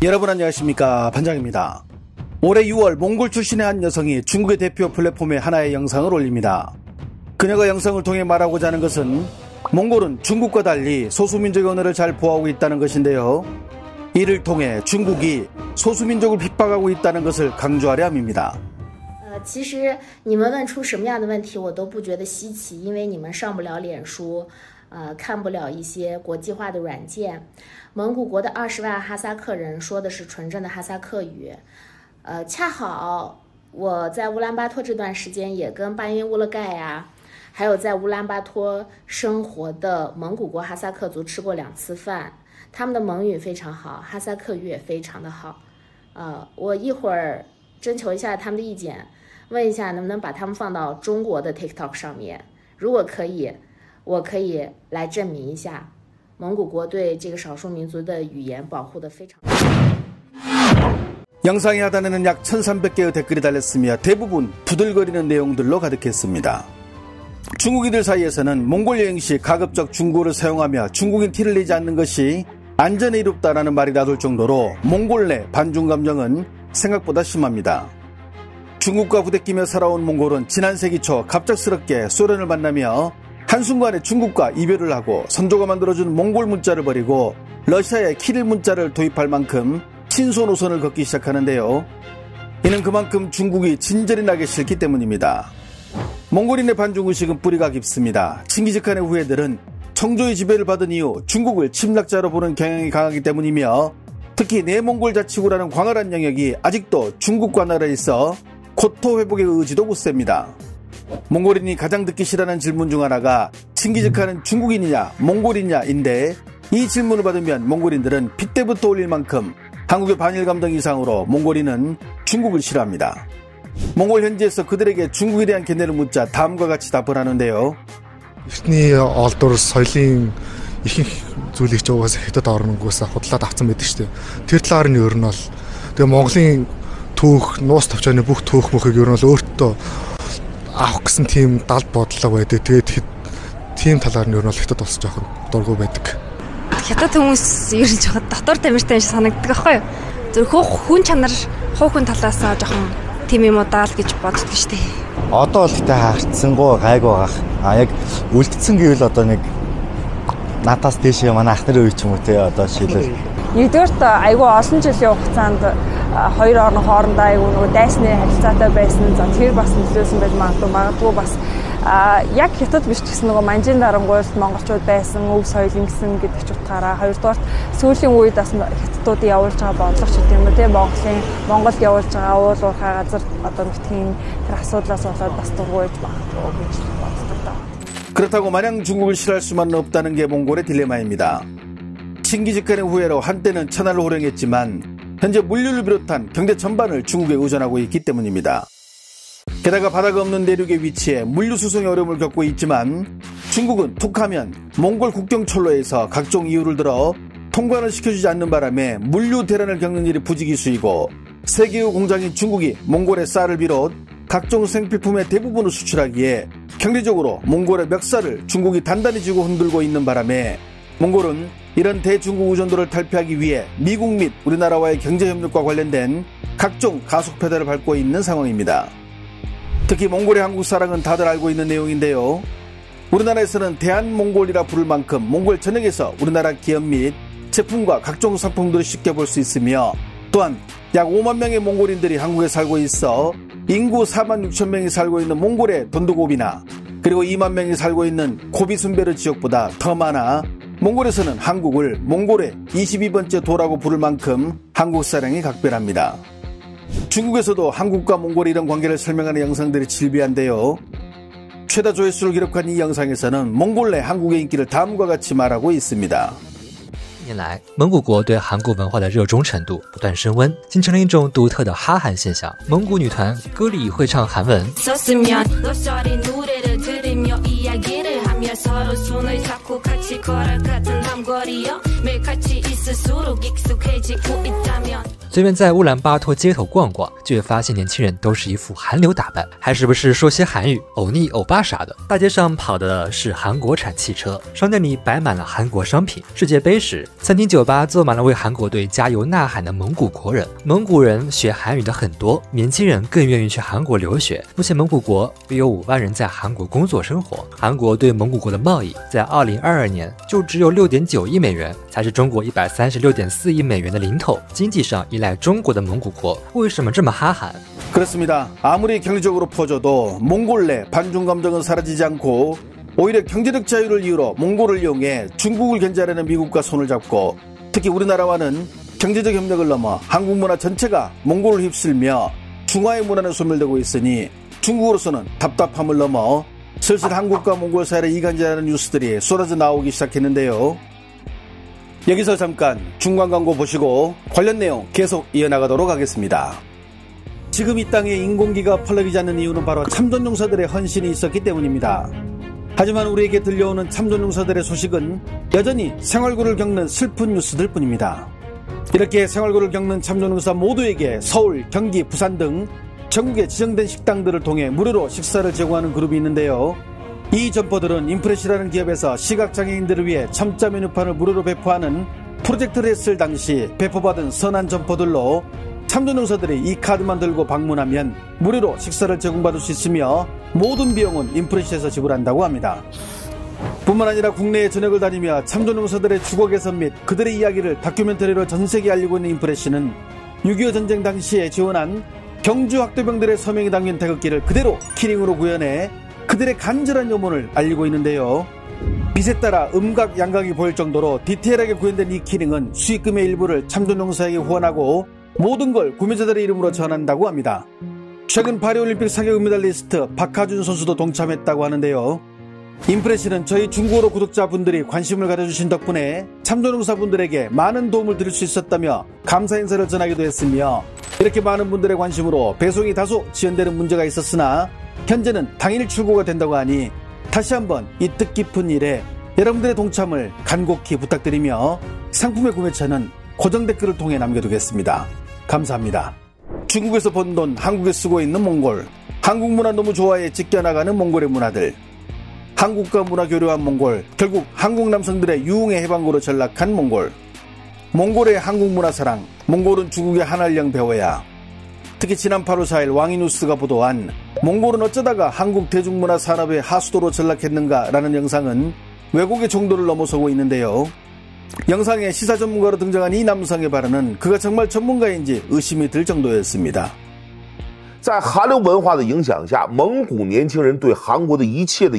여러분 안녕하십니까, 반장입니다. 올해 6월 몽골 출신의 한 여성이 중국의 대표 플랫폼에 하나의 영상을 올립니다. 그녀가 영상을 통해 말하고자 하는 것은 몽골은 중국과 달리 소수민족의 언어를 잘 보호하고 있다는 것인데요. 이를 통해 중국이 소수민족을 핍박하고 있다는 것을 강조하려 함입니다. 其实你们问出什么样的问题我都不觉得稀奇，因为你们上不了脸书，看不了一些国际化的软件。蒙古国的20万哈萨克人说的是纯正的哈萨克语，恰好我在乌兰巴托这段时间也跟巴音乌勒盖呀，还有在乌兰巴托生活的蒙古国哈萨克族吃过2次饭，他们的蒙语非常好，哈萨克语也非常的好。我一会儿征求一下他们的意见，问一下能不能把他们放到中国的 TikTok 上面，如果可以，我可以来证明一下蒙古国对这个少数民族的语言保护得非常。 영상의 하단에는 약 1300개의 댓글이 달렸으며 대부분 부들거리는 내용들로 가득했습니다. 중국인들 사이에서는 몽골 여행 시 가급적 중국어를 사용하며 중국인 티를 내지 않는 것이 안전에 이롭다라는 말이 나돌 정도로 몽골 내 반중 감정은 생각보다 심합니다. 중국과 부대끼며 살아온 몽골은 지난 세기 초 갑작스럽게 소련을 만나며 한순간에 중국과 이별을 하고 선조가 만들어준 몽골 문자를 버리고 러시아의 키릴 문자를 도입할 만큼 친소 노선을 걷기 시작하는데요. 이는 그만큼 중국이 진절이 나기 싫기 때문입니다. 몽골인의 반중의식은 뿌리가 깊습니다. 칭기즈칸의 후예들은 청조의 지배를 받은 이후 중국을 침략자로 보는 경향이 강하기 때문이며 특히 내몽골 자치구라는 광활한 영역이 아직도 중국과 나라에 있어 고토 회복의 의지도 굳셉니다. 몽골인이 가장 듣기 싫어하는 질문 중 하나가 칭기즈칸은 중국인이냐 몽골인이냐인데 이 질문을 받으면 몽골인들은 핏대부터 올릴 만큼 한국의 반일 감정 이상으로 몽골인은 중국을 싫어합니다. 몽골 현지에서 그들에게 중국에 대한 견해를 묻자 다음과 같이 답을 하는데요. Эхний олдор соёлын ихэнх зүйлийг ч угаасаа хэдэд орногоос худлаад авсан байдаг шүү дээ. Тэр талаар нь ер нь бол тэгээ Монголын түүх, нуус тавчааны бүх түүх мөхийг ер нь бол өөртөө авах гэсэн тийм далд бодлого байдаг. Тэгээд тийм талаар нь ер нь бол хэдэд болсон жоохон дургу байдаг. Хятад хүмүүс ер нь жоохон дотор тамиртай юм шиг санагддаг аахгүй юу? Зөв хүн чанар, хүн талаас жоохон тийм юм уу даа л гэж боддог шүү дээ. Одоо л гэтээ харцсангуу гайгүй байгаа. Яг үлдсэн гэвэл одоо нэг надаас дээш манай ах нарын үе ч юм уу те одоо шилэл. Нэгдүгээрт айгүй олон жилийн хугацаанд хоёр орны хоорондоо айгүй нөгөө дайсны харилцаатай байсан. За тэр бас нөлөөсөн байж магадгүй бас яг хятад биш гэсэн нөгөө манжин дарангуйлд монголчууд байсан, өв соёл ингэсэн гэдэг ч утгаараа хоёрдугаар сүүлийн үед бас хятадууд явуулж байгаа бодлого ч гэдэг юм уу те Монголд явуулж байгаа уул уурхай газар одоо нутгийн тэр асуудлаас болоод бас дургуйж магадгүй гэж боддог. 그렇다고 마냥 중국을 싫어할 수만은 없다는 게 몽골의 딜레마입니다. 칭기즈칸의 후예로 한때는 천하를 호령했지만 현재 물류를 비롯한 경제 전반을 중국에 의존하고 있기 때문입니다. 게다가 바다가 없는 내륙에 위치해 물류 수송의 어려움을 겪고 있지만 중국은 툭하면 몽골 국경철로에서 각종 이유를 들어 통관을 시켜주지 않는 바람에 물류 대란을 겪는 일이 부지기수이고 세계의 공장인 중국이 몽골의 쌀을 비롯 각종 생필품의 대부분을 수출하기에 경제적으로 몽골의 멱살을 중국이 단단히 쥐고 흔들고 있는 바람에 몽골은 이런 대중국 의존도를 탈피하기 위해 미국 및 우리나라와의 경제협력과 관련된 각종 가속 페달을 밟고 있는 상황입니다. 특히 몽골의 한국 사랑은 다들 알고 있는 내용인데요. 우리나라에서는 대한몽골이라 부를 만큼 몽골 전역에서 우리나라 기업 및 제품과 각종 상품들을 쉽게 볼 수 있으며 또한 약 5만 명의 몽골인들이 한국에 살고 있어 인구 4만 6천 명이 살고 있는 몽골의 돈두고비나 그리고 2만 명이 살고 있는 고비순베르 지역보다 더 많아 몽골에서는 한국을 몽골의 22번째 도라고 부를 만큼 한국 사랑이 각별합니다. 중국에서도 한국과 몽골의 이런 관계를 설명하는 영상들이 질비한데요. 최다 조회수를 기록한 이 영상에서는 몽골 내 한국의 인기를 다음과 같이 말하고 있습니다. 近年来，蒙古国对韩国文化的热衷程度不断升温，形成了一种独特的哈韩现象。蒙古女团歌里会唱韩文， 장거리여 매일 같이 있을수록 익숙해지고 있다면 随便在乌兰巴托街头逛逛，就会发现年轻人都是一副韩流打扮，还时不时说些韩语，欧尼欧巴啥的。大街上跑的是韩国产汽车，商店里摆满了韩国商品。世界杯时，餐厅酒吧坐满了为韩国队加油呐喊的蒙古国人。蒙古人学韩语的很多，年轻人更愿意去韩国留学。目前蒙古国约有5万人在韩国工作生活。韩国对蒙古国的贸易在2022年就只有6.9亿美元，才是中国136.4亿美元的零头。经济上依赖中国的蒙古国为什么这么哈韩？ 그렇습니다. 아무리 경제적으로 퍼져도 몽골 내 반중 감정은 사라지지 않고 오히려 경제적 자유를 이유로 몽골을 이용해 중국을 견제하려는 미국과 손을 잡고 특히 우리나라와는 경제적 협력을 넘어 한국 문화 전체가 몽골을 휩쓸며 중화의 문화는 소멸되고 있으니 중국으로서는 답답함을 넘어 슬슬 한국과 몽골 사이를 이간질하는 뉴스들이 쏟아져 나오기 시작했는데요. 여기서 잠깐 중간 광고 보시고 관련 내용 계속 이어나가도록 하겠습니다. 지금 이 땅에 인공기가 펄럭이지 않는 이유는 바로 참전용사들의 헌신이 있었기 때문입니다. 하지만 우리에게 들려오는 참전용사들의 소식은 여전히 생활고를 겪는 슬픈 뉴스들 뿐입니다. 이렇게 생활고를 겪는 참전용사 모두에게 서울, 경기, 부산 등 전국의 지정된 식당들을 통해 무료로 식사를 제공하는 그룹이 있는데요. 이 점포들은 인프레시라는 기업에서 시각장애인들을 위해 첨자 메뉴판을 무료로 배포하는 프로젝트를 했을 당시 배포받은 선한 점포들로 참전용사들이 이 카드만 들고 방문하면 무료로 식사를 제공받을 수 있으며 모든 비용은 인프레시에서 지불한다고 합니다. 뿐만 아니라 국내에 전역을 다니며 참전용사들의 주거 개선 및 그들의 이야기를 다큐멘터리로 전세계에 알리고 있는 인프레시는 6.25 전쟁 시에 지원한 경주 학도병들의 서명이 담긴 태극기를 그대로 키링으로 구현해 그들의 간절한 염원을 알리고 있는데요. 빛에 따라 음각 양각이 보일 정도로 디테일하게 구현된 이 키링은 수익금의 일부를 참전용사에게 후원하고 모든 걸 구매자들의 이름으로 전한다고 합니다. 최근 파리올림픽 사격 은메달리스트 박하준 선수도 동참했다고 하는데요. 인프레시는 저희 중국어로 구독자분들이 관심을 가져주신 덕분에 참전용사분들에게 많은 도움을 드릴 수 있었다며 감사 인사를 전하기도 했으며 이렇게 많은 분들의 관심으로 배송이 다소 지연되는 문제가 있었으나 현재는 당일 출고가 된다고 하니 다시 한번 이 뜻깊은 일에 여러분들의 동참을 간곡히 부탁드리며 상품의 구매처는 고정 댓글을 통해 남겨두겠습니다. 감사합니다. 중국에서 번 돈 한국에 쓰고 있는 몽골, 한국 문화 너무 좋아해 지켜나가는 몽골의 문화들, 한국과 문화 교류한 몽골, 결국 한국 남성들의 유흥의 해방구로 전락한 몽골, 몽골의 한국 문화 사랑, 몽골은 중국의 한알령 배워야. 특히 지난 8월 4일 왕이뉴스가 보도한 몽골은 어쩌다가 한국 대중문화 산업의 하수도로 전락했는가라는 영상은 왜곡의 정도를 넘어서고 있는데요. 영상에 시사 전문가로 등장한 이 남성의 발언은 그가 정말 전문가인지 의심이 들 정도였습니다. 在韩流文化的影响下，蒙古年轻人对韩国的一切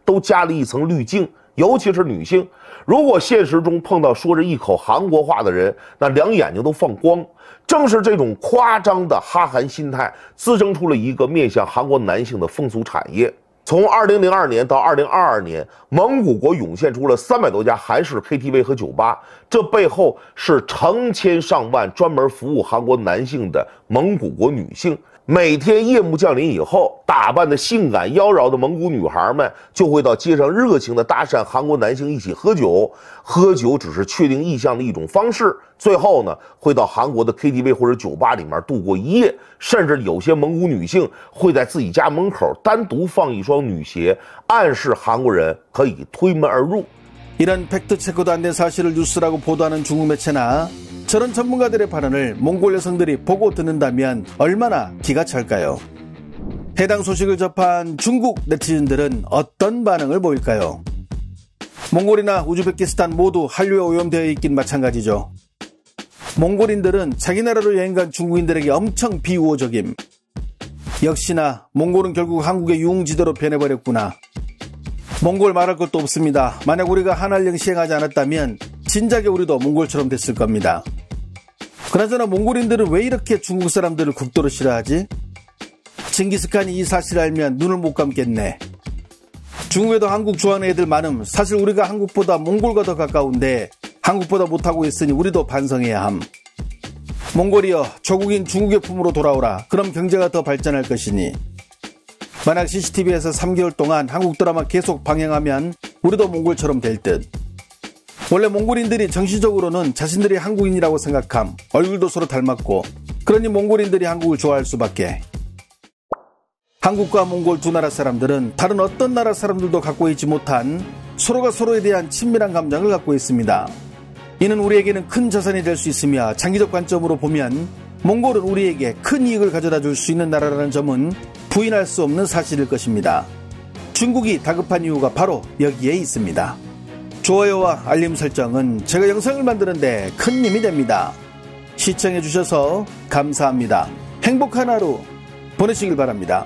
都加了一层滤镜，尤其是女性。如果现实中碰到说着一口韩国话的人，那两眼睛都放光。正是这种夸张的哈韩心态，滋生出了一个面向韩国男性的风俗产业。从2002年到2022年，蒙古国涌现出了300多家韩式 KTV 和酒吧，这背后是成千上万专门服务韩国男性的蒙古国女性。每天夜幕降临以后，打扮的性感妖娆的蒙古女孩们就会到街上热情的搭讪韩国男性一起喝酒，喝酒只是确定意向的一种方式。最后呢，会到韩国的 KTV 或者酒吧里面度过一夜，甚至有些蒙古女性会在自己家门口单独放一双女鞋，暗示韩国人可以推门而入。 이런 팩트체크도 안 된 사실을 뉴스라고 보도하는 중국 매체나 저런 전문가들의 발언을 몽골 여성들이 보고 듣는다면 얼마나 기가 찰까요? 해당 소식을 접한 중국 네티즌들은 어떤 반응을 보일까요? 몽골이나 우즈베키스탄 모두 한류에 오염되어 있긴 마찬가지죠. 몽골인들은 자기 나라로 여행 간 중국인들에게 엄청 비우호적임. 역시나 몽골은 결국 한국의 유흥지대로 변해버렸구나. 몽골 말할 것도 없습니다. 만약 우리가 한알령 시행하지 않았다면 진작에 우리도 몽골처럼 됐을 겁니다. 그나저나 몽골인들은 왜 이렇게 중국 사람들을 극도로 싫어하지? 징기스칸이 이 사실을 알면 눈을 못 감겠네. 중국에도 한국 좋아하는 애들 많음. 사실 우리가 한국보다 몽골과 더 가까운데 한국보다 못하고 있으니 우리도 반성해야 함. 몽골이여, 조국인 중국의 품으로 돌아오라. 그럼 경제가 더 발전할 것이니. 만약 CCTV에서 3개월 동안 한국 드라마 계속 방영하면 우리도 몽골처럼 될 듯. 원래 몽골인들이 정신적으로는 자신들이 한국인이라고 생각함, 얼굴도 서로 닮았고, 그러니 몽골인들이 한국을 좋아할 수밖에. 한국과 몽골 두 나라 사람들은 다른 어떤 나라 사람들도 갖고 있지 못한 서로가 서로에 대한 친밀한 감정을 갖고 있습니다. 이는 우리에게는 큰 자산이 될 수 있으며 장기적 관점으로 보면 몽골은 우리에게 큰 이익을 가져다 줄 수 있는 나라라는 점은 부인할 수 없는 사실일 것입니다. 중국이 다급한 이유가 바로 여기에 있습니다. 좋아요와 알림 설정은 제가 영상을 만드는데 큰 힘이 됩니다. 시청해주셔서 감사합니다. 행복한 하루 보내시길 바랍니다.